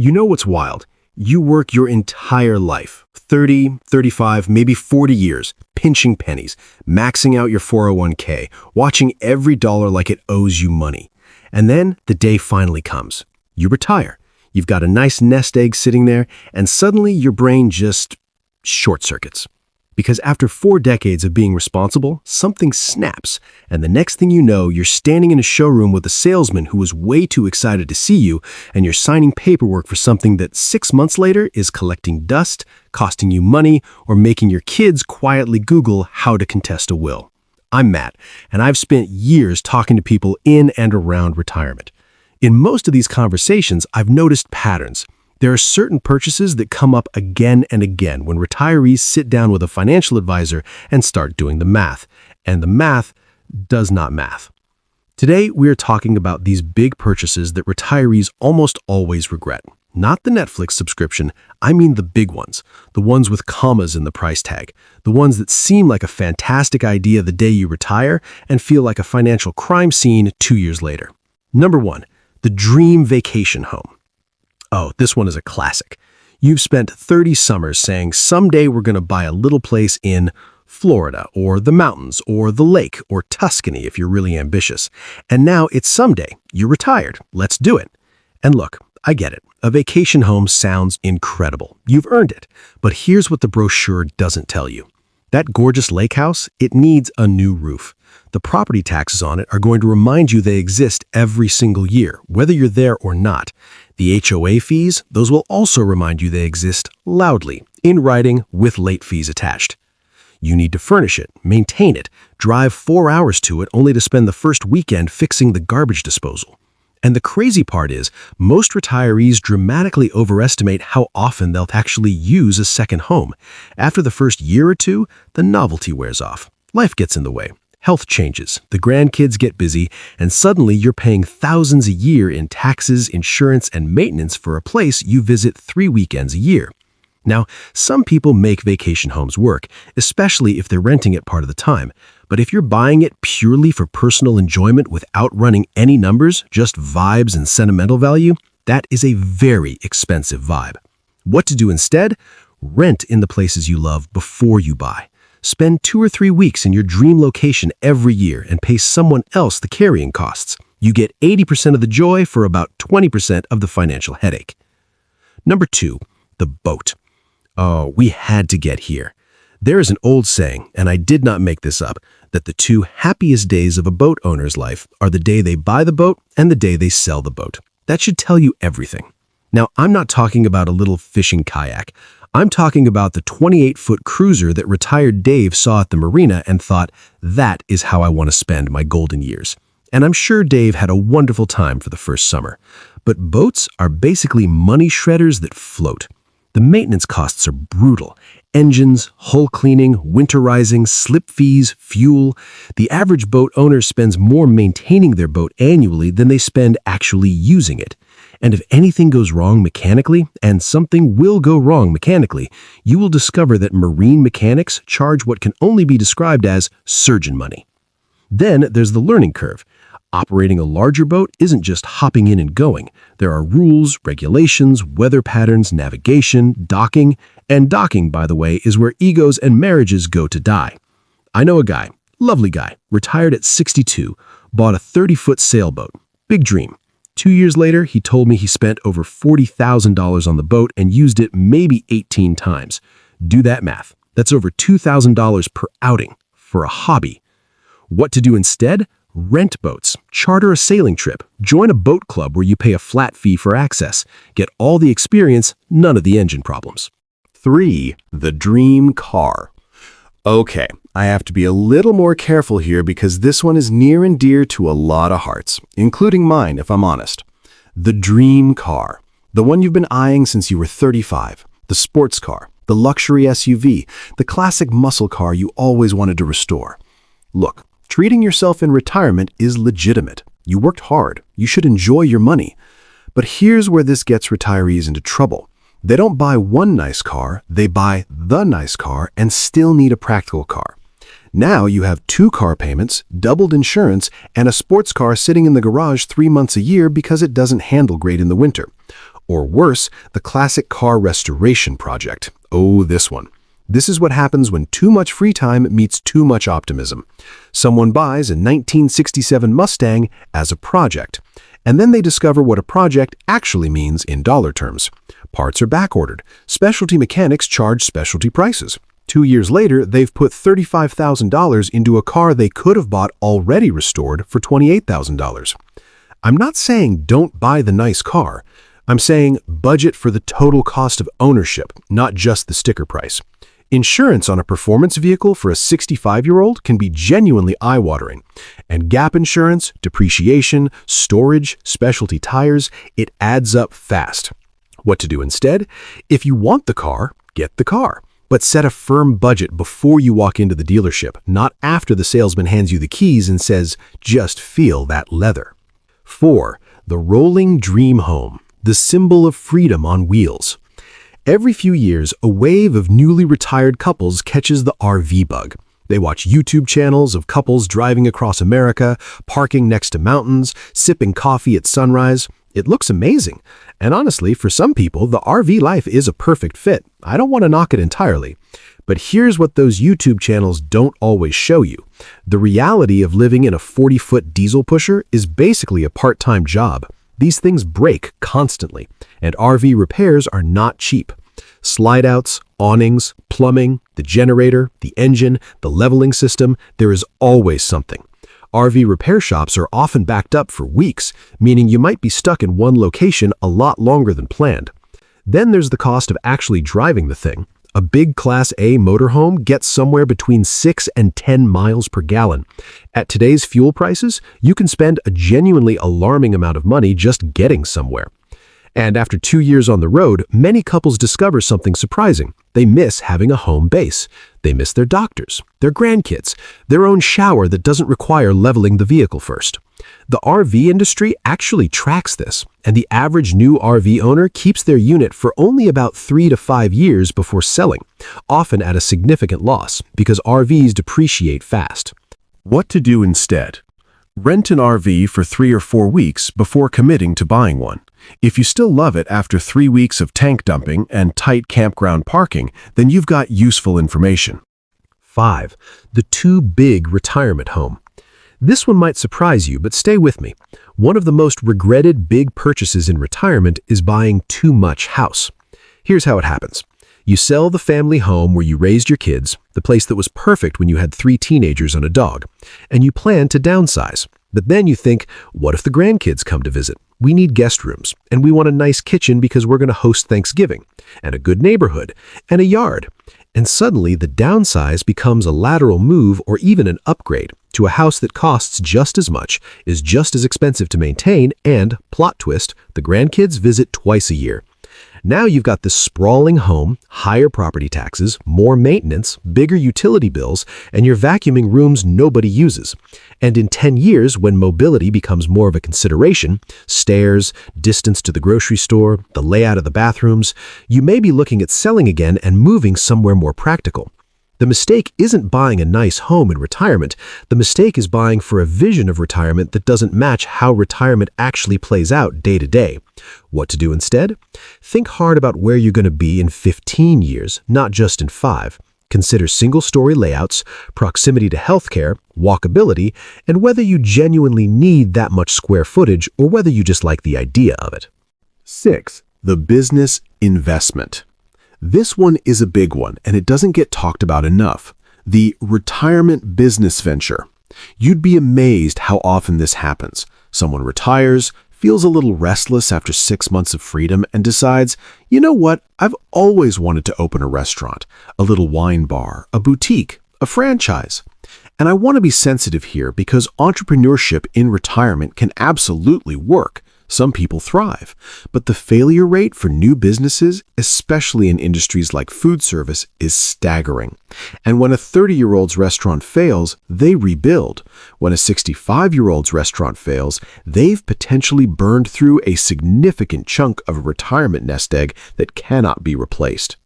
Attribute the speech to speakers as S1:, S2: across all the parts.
S1: You know what's wild? You work your entire life, 30, 35, maybe 40 years, pinching pennies, maxing out your 401k, watching every dollar like it owes you money. And then the day finally comes. You retire. You've got a nice nest egg sitting there, and suddenly your brain just short circuits. Because after 4 decades of being responsible, something snaps, and the next thing you know, you're standing in a showroom with a salesman who was way too excited to see you, and you're signing paperwork for something that 6 months later is collecting dust, costing you money, or making your kids quietly Google how to contest a will. I'm Matt, and I've spent years talking to people in and around retirement. In most of these conversations, I've noticed patterns. There are certain purchases that come up again and again when retirees sit down with a financial advisor and start doing the math. And the math does not math. Today, we are talking about these big purchases that retirees almost always regret. Not the Netflix subscription, I mean the big ones. The ones with commas in the price tag. The ones that seem like a fantastic idea the day you retire and feel like a financial crime scene 2 years later. Number 1, the dream vacation home. Oh, this one is a classic. You've spent 30 summers saying someday we're going to buy a little place in Florida or the mountains or the lake or Tuscany if you're really ambitious. And now it's someday. You're retired. Let's do it. And look, I get it. A vacation home sounds incredible. You've earned it. But here's what the brochure doesn't tell you. That gorgeous lake house, it needs a new roof. The property taxes on it are going to remind you they exist every single year, whether you're there or not. The HOA fees, those will also remind you they exist loudly, in writing with late fees attached. You need to furnish it, maintain it, drive 4 hours to it only to spend the first weekend fixing the garbage disposal. And the crazy part is, most retirees dramatically overestimate how often they'll actually use a second home. After the first year or two, the novelty wears off. Life gets in the way. Health changes, the grandkids get busy, and suddenly you're paying thousands a year in taxes, insurance, and maintenance for a place you visit 3 weekends a year. Now, some people make vacation homes work, especially if they're renting it part of the time. But if you're buying it purely for personal enjoyment without running any numbers, just vibes and sentimental value, that is a very expensive vibe. What to do instead? Rent in the places you love before you buy. Spend 2 or 3 weeks in your dream location every year and pay someone else the carrying costs. You get 80% of the joy for about 20% of the financial headache. Number 2, the boat. Oh, we had to get here. There is an old saying, and I did not make this up, that the 2 happiest days of a boat owner's life are the day they buy the boat and the day they sell the boat. That should tell you everything. Now, I'm not talking about a little fishing kayak. I'm talking about the 28-foot cruiser that retired Dave saw at the marina and thought, that is how I want to spend my golden years. And I'm sure Dave had a wonderful time for the first summer. But boats are basically money shredders that float. The maintenance costs are brutal. Engines, hull cleaning, winterizing, slip fees, fuel. The average boat owner spends more maintaining their boat annually than they spend actually using it. And if anything goes wrong mechanically, and something will go wrong mechanically, you will discover that marine mechanics charge what can only be described as surgeon money. Then there's the learning curve. Operating a larger boat isn't just hopping in and going. There are rules, regulations, weather patterns, navigation, docking, and docking, by the way, is where egos and marriages go to die. I know a guy, lovely guy, retired at 62, bought a 30-foot sailboat. Big dream. 2 years later, he told me he spent over $40,000 on the boat and used it maybe 18 times. Do that math. That's over $2,000 per outing for a hobby. What to do instead? Rent boats, charter a sailing trip, join a boat club where you pay a flat fee for access, get all the experience, none of the engine problems.
S2: 3, the dream car. Okay, I have to be a little more careful here because this one is near and dear to a lot of hearts, including mine if I'm honest. The dream car, the one you've been eyeing since you were 35, the sports car, the luxury SUV, the classic muscle car you always wanted to restore. Look, treating yourself in retirement is legitimate. You worked hard. You should enjoy your money. But here's where this gets retirees into trouble. They don't buy one nice car, they buy the nice car and still need a practical car. Now you have 2 car payments, doubled insurance, and a sports car sitting in the garage 3 months a year because it doesn't handle great in the winter. Or worse, the classic car restoration project. Oh, this one. This is what happens when too much free time meets too much optimism. Someone buys a 1967 Mustang as a project, and then they discover what a project actually means in dollar terms. Parts are backordered. Specialty mechanics charge specialty prices. 2 years later, they've put $35,000 into a car they could have bought already restored for $28,000. I'm not saying don't buy the nice car. I'm saying budget for the total cost of ownership, not just the sticker price. Insurance on a performance vehicle for a 65-year-old can be genuinely eye-watering. And gap insurance, depreciation, storage, specialty tires, it adds up fast. What to do instead? If you want the car, get the car. But set a firm budget before you walk into the dealership, not after the salesman hands you the keys and says, just feel that leather. 4. The rolling dream home, the symbol of freedom on wheels. Every few years, a wave of newly retired couples catches the RV bug. They watch YouTube channels of couples driving across America, parking next to mountains, sipping coffee at sunrise. It looks amazing. And honestly, for some people, the RV life is a perfect fit. I don't want to knock it entirely. But here's what those YouTube channels don't always show you. The reality of living in a 40-foot diesel pusher is basically a part-time job. These things break constantly, and RV repairs are not cheap. Slide-outs, awnings, plumbing, the generator, the engine, the leveling system, there is always something. RV repair shops are often backed up for weeks, meaning you might be stuck in one location a lot longer than planned. Then there's the cost of actually driving the thing. A big Class A motorhome gets somewhere between 6 and 10 miles per gallon. At today's fuel prices, you can spend a genuinely alarming amount of money just getting somewhere. And after 2 years on the road, many couples discover something surprising. They miss having a home base. They miss their doctors, their grandkids, their own shower that doesn't require leveling the vehicle first. The RV industry actually tracks this, and the average new RV owner keeps their unit for only about 3 to 5 years before selling, often at a significant loss because RVs depreciate fast. What to do instead? Rent an RV for 3 or 4 weeks before committing to buying one. If you still love it after 3 weeks of tank dumping and tight campground parking, then you've got useful information. 5. The too big retirement home. This one might surprise you, but stay with me. One of the most regretted big purchases in retirement is buying too much house. Here's how it happens. You sell the family home where you raised your kids, the place that was perfect when you had 3 teenagers and a dog, and you plan to downsize. But then you think, what if the grandkids come to visit? We need guest rooms, and we want a nice kitchen because we're going to host Thanksgiving, and a good neighborhood, and a yard. And suddenly the downsize becomes a lateral move or even an upgrade to a house that costs just as much, is just as expensive to maintain, and, plot twist, the grandkids visit twice a year. Now you've got this sprawling home, higher property taxes, more maintenance, bigger utility bills, and you're vacuuming rooms nobody uses. And in 10 years, when mobility becomes more of a consideration, stairs, distance to the grocery store, the layout of the bathrooms, you may be looking at selling again and moving somewhere more practical. The mistake isn't buying a nice home in retirement. The mistake is buying for a vision of retirement that doesn't match how retirement actually plays out day to day. What to do instead? Think hard about where you're going to be in 15 years, not just in 5. Consider single-story layouts, proximity to healthcare, walkability, and whether you genuinely need that much square footage or whether you just like the idea of it. 6. The business investment. This one is a big one, and it doesn't get talked about enough. The retirement business venture. You'd be amazed how often this happens. Someone retires, feels a little restless after 6 months of freedom, and decides, you know what, I've always wanted to open a restaurant, a little wine bar, a boutique, a franchise. And I want to be sensitive here because entrepreneurship in retirement can absolutely work. Some people thrive, but the failure rate for new businesses, especially in industries like food service, is staggering. And when a 30-year-old's restaurant fails, they rebuild. When a 65-year-old's restaurant fails, they've potentially burned through a significant chunk of a retirement nest egg that cannot be replaced.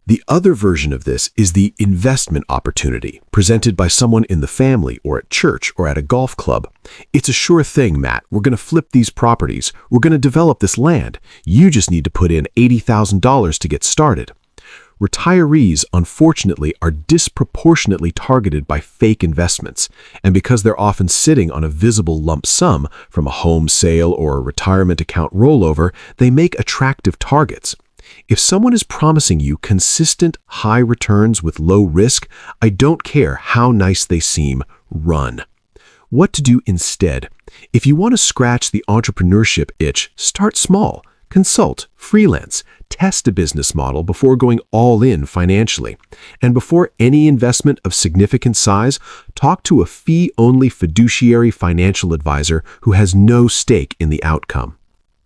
S1: The other version of this is the investment opportunity presented by someone in the family or at church or at a golf club. It's a sure thing, Matt. We're going to flip these properties. We're going to develop this land. You just need to put in $80,000 to get started. Retirees, unfortunately, are disproportionately targeted by fake investments, and because they're often sitting on a visible lump sum from a home sale or a retirement account rollover, they make attractive targets. If someone is promising you consistent, high returns with low risk, I don't care how nice they seem, run. What to do instead? If you want to scratch the entrepreneurship itch, start small. Consult, freelance, test a business model before going all in financially. And before any investment of significant size, talk to a fee-only fiduciary financial advisor who has no stake in the outcome.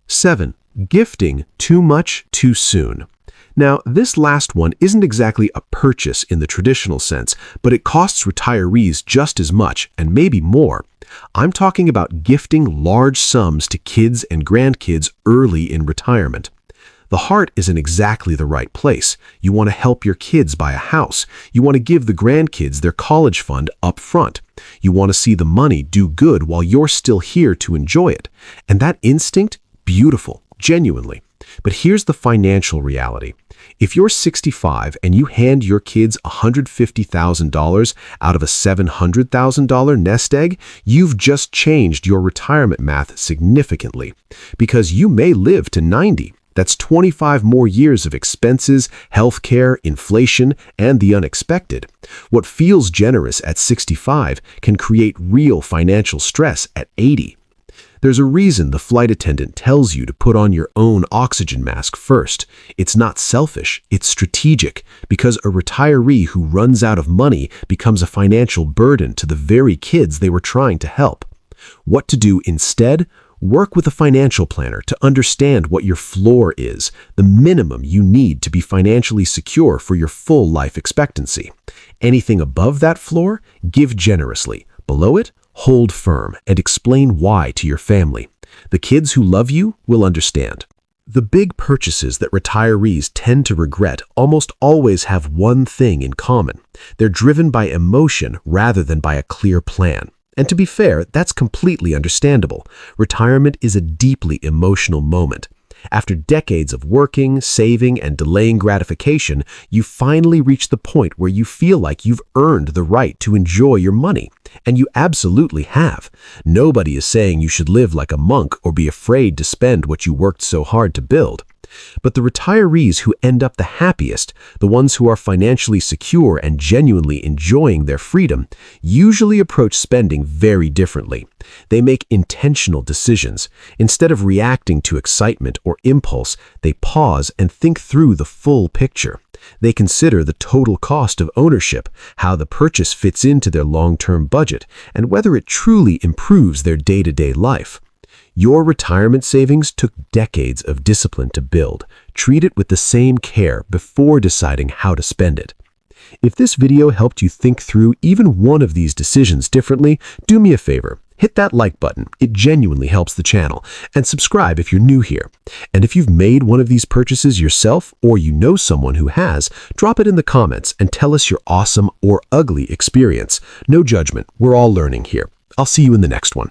S1: 7. Gifting too much too soon. Now, this last one isn't exactly a purchase in the traditional sense, but it costs retirees just as much and maybe more. I'm talking about gifting large sums to kids and grandkids early in retirement. The heart isn't exactly the right place. You want to help your kids buy a house. You want to give the grandkids their college fund up front. You want to see the money do good while you're still here to enjoy it. And that instinct, beautiful, genuinely. But here's the financial reality. If you're 65 and you hand your kids $150,000 out of a $700,000 nest egg, you've just changed your retirement math significantly. Because you may live to 90. That's 25 more years of expenses, healthcare, inflation, and the unexpected. What feels generous at 65 can create real financial stress at 80. There's a reason the flight attendant tells you to put on your own oxygen mask first. It's not selfish, it's strategic, because a retiree who runs out of money becomes a financial burden to the very kids they were trying to help. What to do instead? Work with a financial planner to understand what your floor is, the minimum you need to be financially secure for your full life expectancy. Anything above that floor, give generously. Below it, hold firm and explain why to your family. The kids who love you will understand. The big purchases that retirees tend to regret almost always have one thing in common. They're driven by emotion rather than by a clear plan. And to be fair, that's completely understandable. Retirement is a deeply emotional moment. After decades of working, saving, and delaying gratification, you finally reach the point where you feel like you've earned the right to enjoy your money. And you absolutely have. Nobody is saying you should live like a monk or be afraid to spend what you worked so hard to build. But the retirees who end up the happiest, the ones who are financially secure and genuinely enjoying their freedom, usually approach spending very differently. They make intentional decisions. Instead of reacting to excitement or impulse, they pause and think through the full picture. They consider the total cost of ownership, how the purchase fits into their long-term budget, and whether it truly improves their day-to-day life. Your retirement savings took decades of discipline to build. Treat it with the same care before deciding how to spend it. If this video helped you think through even one of these decisions differently, do me a favor. Hit that like button. It genuinely helps the channel. And subscribe if you're new here. And if you've made one of these purchases yourself or you know someone who has, drop it in the comments and tell us your awesome or ugly experience. No judgment. We're all learning here. I'll see you in the next one.